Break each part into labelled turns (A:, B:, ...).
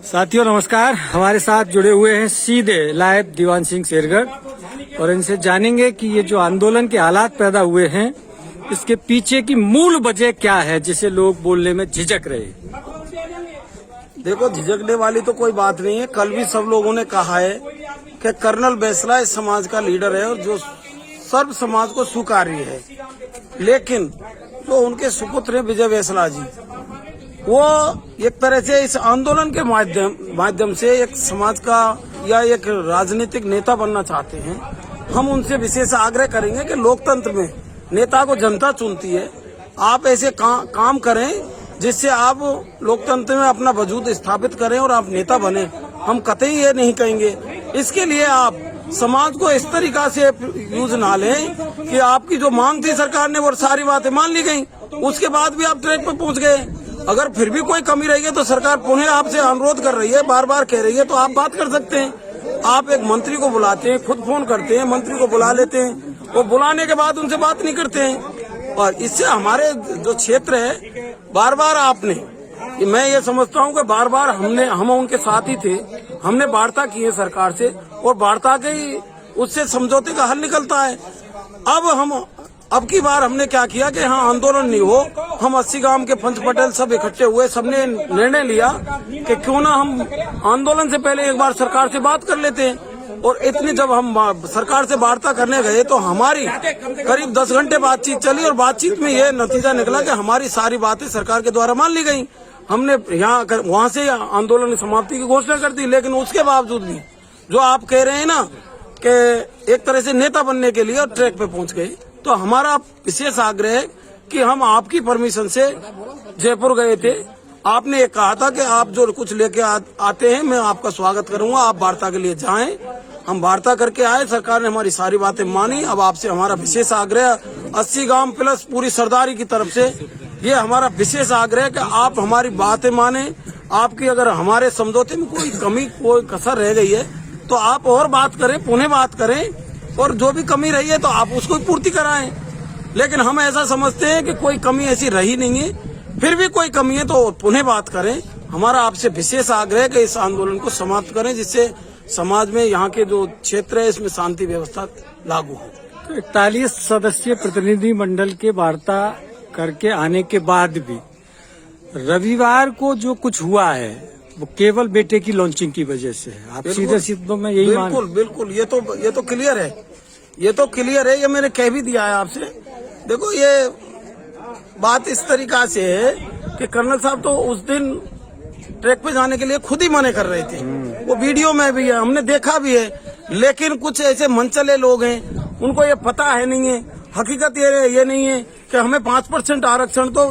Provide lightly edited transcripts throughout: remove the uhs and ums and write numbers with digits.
A: साथियों नमस्कार, हमारे साथ जुड़े हुए हैं सीधे लाइव दीवान सिंह शेरगढ़ और इनसे जानेंगे कि ये जो आंदोलन के हालात पैदा हुए हैं इसके पीछे की मूल वजह क्या है जिसे लोग बोलने में झिझक रहे हैं।
B: देखो, झिझकने वाली तो कोई बात नहीं है। कल भी सब लोगों ने कहा है कि कर्नल बैसला इस समाज का लीडर है और जो सर्व समाज को स्वीकार्य है, लेकिन जो उनके सुपुत्र है विजय बैसला जी, वो एक तरह से इस आंदोलन के माध्यम से एक समाज का या एक राजनीतिक नेता बनना चाहते हैं। हम उनसे विशेष आग्रह करेंगे कि लोकतंत्र में नेता को जनता चुनती है। आप ऐसे काम करें जिससे आप लोकतंत्र में अपना वजूद स्थापित करें और आप नेता बने। हम कतई ये नहीं कहेंगे। इसके लिए आप समाज को इस तरीका से यूज ना लें कि आपकी जो मांग थी सरकार ने वो सारी बातें मान ली गई, उसके बाद भी आप ट्रैक पर पहुंच गए। अगर फिर भी कोई कमी रही है तो सरकार पुनः आपसे अनुरोध कर रही है, बार बार कह रही है, तो आप बात कर सकते हैं। आप एक मंत्री को बुलाते हैं, खुद फोन करते हैं, मंत्री को बुला लेते हैं, वो बुलाने के बाद उनसे बात नहीं करते हैं। और इससे हमारे जो क्षेत्र है, बार बार आपने, मैं ये समझता हूँ कि बार बार हम उनके साथ ही थे, हमने वार्ता की है सरकार से और वार्ता के उससे समझौते का हल निकलता है। अब की बार हमने क्या किया कि हाँ आंदोलन नहीं हो, हम 80 गांव के पंच पटेल सब इकट्ठे हुए, सबने निर्णय लिया कि क्यों ना हम आंदोलन से पहले एक बार सरकार से बात कर लेते हैं। और इतनी जब हम सरकार से वार्ता करने गए तो हमारी करीब 10 घंटे बातचीत चली और बातचीत में ये नतीजा निकला कि हमारी सारी बातें सरकार के द्वारा मान ली गई। हमने वहाँ से आंदोलन समाप्ति की घोषणा कर दी, लेकिन उसके बावजूद भी जो आप कह रहे हैं ना कि एक तरह से नेता बनने के लिए ट्रैक पे पहुंच गए, तो हमारा विशेष आग्रह है कि हम आपकी परमिशन से जयपुर गए थे। आपने एक कहा था कि आप जो कुछ लेके आते हैं मैं आपका स्वागत करूंगा, आप वार्ता के लिए जाएं। हम वार्ता करके आए, सरकार ने हमारी सारी बातें मानी। अब आपसे हमारा विशेष आग्रह 80 गांव प्लस पूरी सरदारी की तरफ से ये हमारा विशेष आग्रह है कि आप हमारी बातें माने। आपकी अगर हमारे समझौते में कोई कमी कोई कसर रह गई है तो आप और बात करें, पुनः बात करें, और जो भी कमी रही है तो आप उसको पूर्ति कराएं। लेकिन हम ऐसा समझते हैं कि कोई कमी ऐसी रही नहीं है, फिर भी कोई कमी है तो पुनः बात करें। हमारा आपसे विशेष आग्रह है कि इस आंदोलन को समाप्त करें जिससे समाज में यहाँ के जो क्षेत्र है इसमें शांति व्यवस्था लागू हो।
A: 41 सदस्यीय प्रतिनिधि मंडल के वार्ता करके आने के बाद भी रविवार को जो कुछ हुआ है वो केवल बेटे की लॉन्चिंग की वजह से है। आप सीधे में यही
B: बिल्कुल ये तो क्लियर है, ये तो क्लियर है, ये मैंने कह भी दिया है आपसे। देखो, ये बात इस तरीका से है कि कर्नल साहब तो उस दिन ट्रैक पे जाने के लिए खुद ही मना कर रहे थे। वो वीडियो में भी है, हमने देखा भी है। लेकिन कुछ ऐसे मनचले लोग हैं, उनको ये पता है नहीं है। हकीकत ये नहीं है कि हमें 5% आरक्षण तो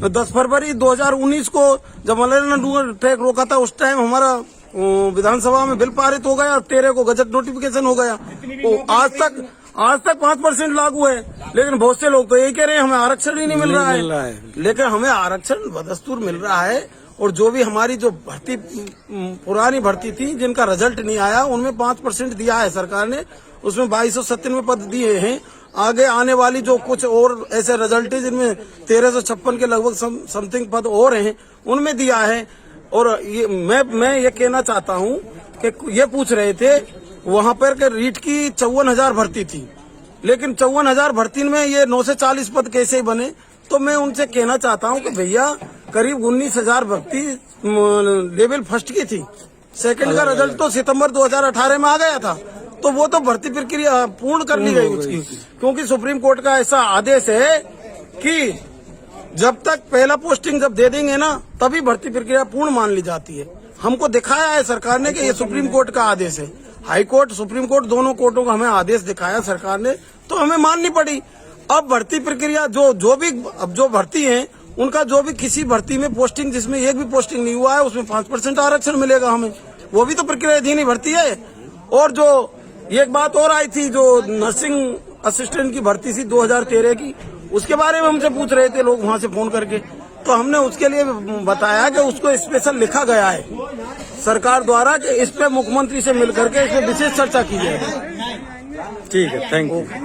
B: 10 फरवरी 2019 को जब मलयालम ट्रैक रोका था उस टाइम हमारा विधानसभा में बिल पारित हो गया और 13 को गजट नोटिफिकेशन हो गया। तो आज तक 5% लागू है। लेकिन बहुत से लोग तो यही कह रहे हैं हमें आरक्षण ही नहीं मिल रहा है। लेकिन हमें आरक्षण बदस्तूर मिल रहा है। और जो भी हमारी जो भर्ती पुरानी भर्ती थी जिनका रिजल्ट नहीं आया उनमें 5% दिया है सरकार ने, उसमें 2297 पद दिए हैं। आगे आने वाली जो कुछ और ऐसे रिजल्ट है जिनमें 1356 के लगभग समथिंग पद और हैं उनमें दिया है। और ये मैं ये कहना चाहता हूँ कि ये पूछ रहे थे वहाँ पर कि रीट की 54,000 भर्ती थी, लेकिन 54,000 भर्ती में ये 9 से 40 पद कैसे बने। तो मैं उनसे कहना चाहता हूँ कि भैया करीब 19,000 भर्ती लेवल फर्स्ट की थी, सेकंड का रिजल्ट तो सितंबर 2018 में आ गया था। तो वो तो भर्ती प्रक्रिया पूर्ण कर ली गई उसकी, क्योंकि सुप्रीम कोर्ट का ऐसा आदेश है कि जब तक पहला पोस्टिंग जब दे देंगे ना तभी भर्ती प्रक्रिया पूर्ण मान ली जाती है। हमको दिखाया है सरकार ने कि ये सुप्रीम कोर्ट का आदेश है। हाई कोर्ट, सुप्रीम कोर्ट दोनों कोर्टों का हमें आदेश दिखाया सरकार ने, तो हमें माननी पड़ी। अब भर्ती प्रक्रिया जो भर्ती है उनका जो भी किसी भर्ती में पोस्टिंग जिसमें एक भी पोस्टिंग नहीं हुआ है उसमें 5% आरक्षण मिलेगा हमें, वो भी तो प्रक्रियाधीन ही भर्ती है। और जो एक बात और आई थी जो नर्सिंग असिस्टेंट की भर्ती थी 2013 की, उसके बारे में हमसे पूछ रहे थे लोग वहाँ से फोन करके, तो हमने उसके लिए बताया कि उसको स्पेशल लिखा गया है सरकार द्वारा कि इस पे मुख्यमंत्री से मिलकर के इस पे विशेष चर्चा की जाए।
A: ठीक है, थैंक यू।